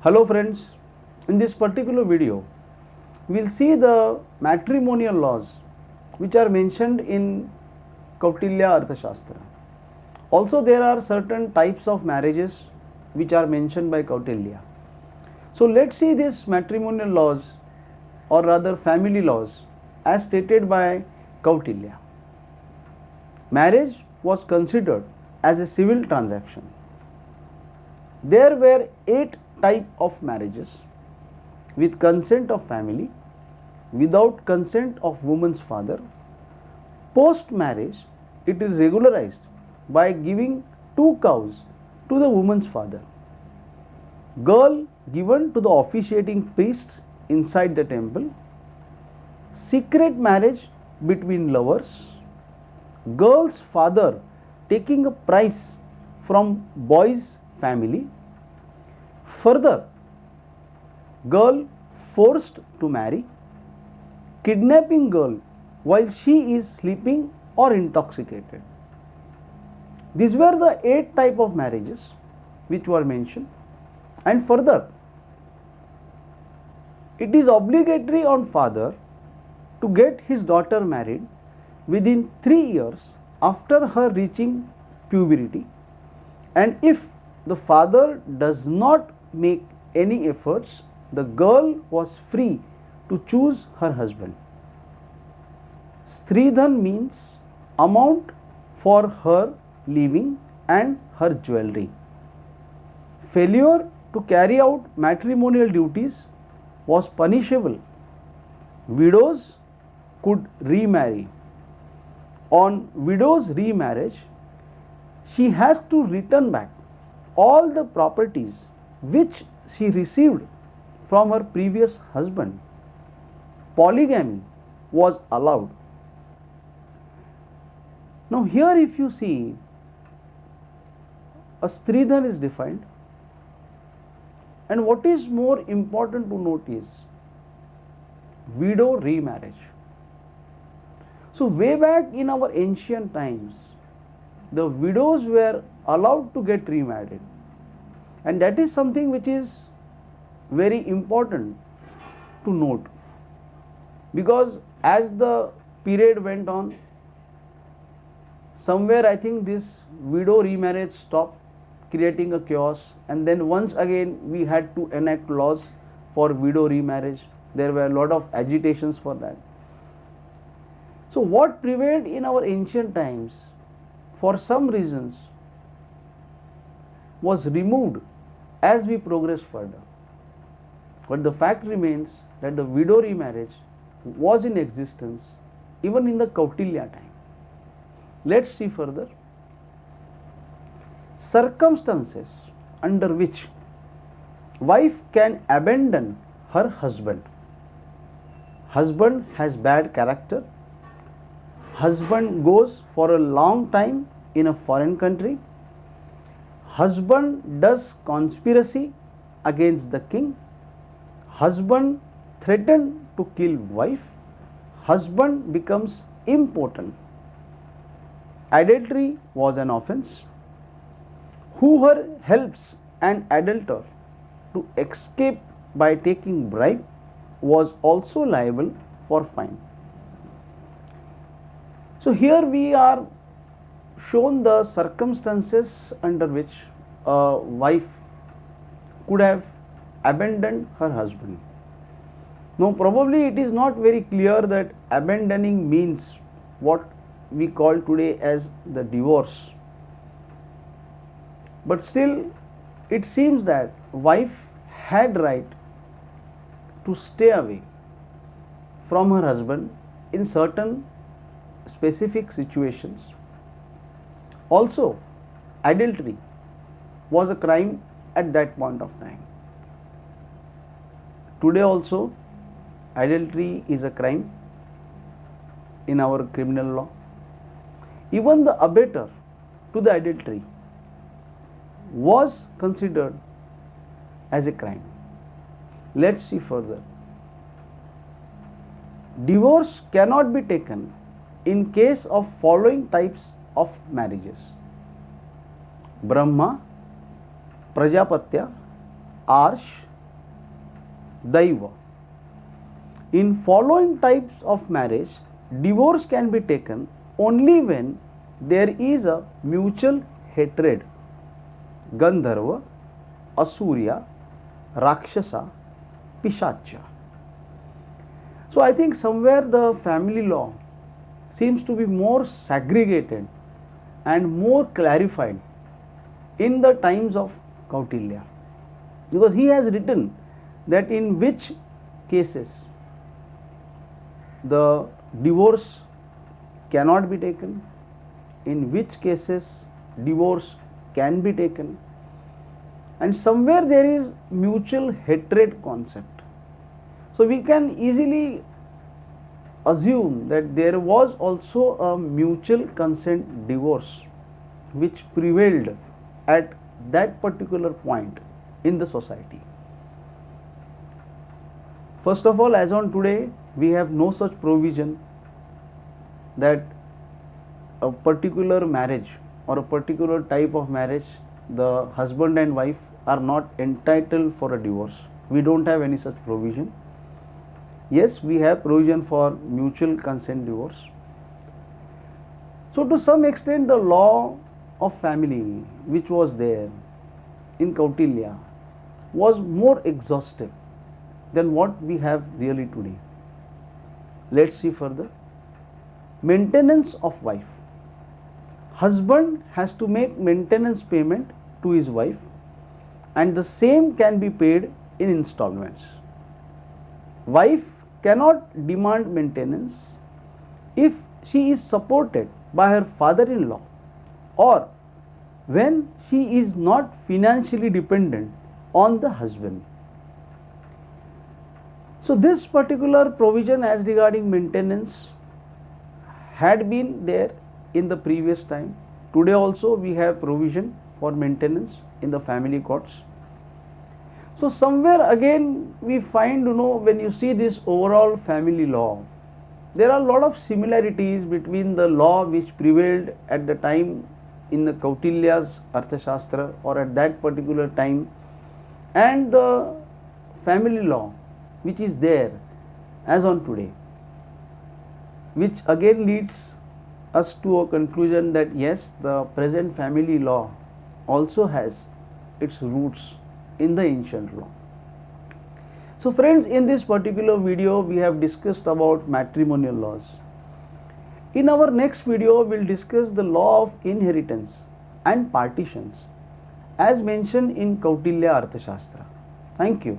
Hello friends, in this particular video we will see the matrimonial laws which are mentioned in Kautilya Arthashastra. Also there are certain types of marriages which are mentioned by Kautilya. So let's see these matrimonial laws or rather family laws as stated by Kautilya. Marriage was considered as a civil transaction. There were 8 types of marriages: with consent of family, without consent of woman's father. Post marriage, it is regularized by giving 2 cows to the woman's father. Girl given to the officiating priest inside the temple. Secret marriage between lovers. Girl's father taking a price from boy's family. Further, girl forced to marry. Kidnapping girl while she is sleeping or intoxicated. These were the 8 types of marriages which were mentioned. And further, it is obligatory on father to get his daughter married within 3 years after her reaching puberty, and if the father does not make any efforts, the girl was free to choose her husband. Stridhan means amount for her living and her jewelry. Failure to carry out matrimonial duties was punishable. Widows could remarry. On widow's remarriage, she has to return back all the properties which she received from her previous husband. Polygamy was allowed. Now here if you see, a stridhan is defined, and what is more important to note is widow remarriage. So way back in our ancient times, the widows were allowed to get remarried, and that is something which is very important to note, because as the period went on, somewhere I think this widow remarriage stopped, creating a chaos, and then once again we had to enact laws for widow remarriage. There were a lot of agitations for that. So what prevailed in our ancient times, for some reasons, was removed as we progress further. But the fact remains that the widow remarriage was in existence even in the Kautilya time. Let's see further. Circumstances under which wife can abandon her husband. Husband has bad character. Husband goes for a long time in a foreign country. Husband does conspiracy against the king. Husband threatened to kill wife. Husband becomes impotent. Adultery was an offense. Whoever helps an adulterer to escape by taking bribe was also liable for fine. So here we are shown the circumstances under which a wife could have abandoned her husband. Now probably it is not very clear that abandoning means what we call today as the divorce, but still it seems that wife had right to stay away from her husband in certain specific situations. Also, adultery was a crime at that point of time. Today also, adultery is a crime in our criminal law. Even the abettor to the adultery was considered as a crime. Let's see further. Divorce cannot be taken in case of following types of marriages: Brahma, Prajapatya, Arsh, Daiva. In following types of marriage, divorce can be taken only when there is a mutual hatred. Gandharva, Asurya, Rakshasa, Pishacha. So I think somewhere the family law seems to be more segregated and more clarified in the times of Kautilya, because he has written that in which cases the divorce cannot be taken, in which cases divorce can be taken, and somewhere there is mutual hatred concept. So we can easily assume that there was also a mutual consent divorce which prevailed at that particular point in the society. First of all, as on today, we have no such provision that a particular marriage or a particular type of marriage, the husband and wife are not entitled for a divorce. We don't have any such provision. Yes, we have provision for mutual consent divorce. So to some extent the law of family which was there in Kautilya was more exhaustive than what we have really today. Let's see further. Maintenance of wife. Husband has to make maintenance payment to his wife, and the same can be paid in installments. Wife cannot demand maintenance if she is supported by her father-in-law or when she is not financially dependent on the husband. So this particular provision as regarding maintenance had been there in the previous time. Today also we have provision for maintenance in the family courts. So somewhere again we find, when you see this overall family law, there are a lot of similarities between the law which prevailed at the time in the Kautilya's Arthashastra or at that particular time and the family law which is there as on today, which again leads us to a conclusion that yes, the present family law also has its roots in the ancient law. So friends, in this particular video we have discussed about matrimonial laws. In our next video we will discuss the law of inheritance and partitions as mentioned in Kautilya Arthashastra. Thank you.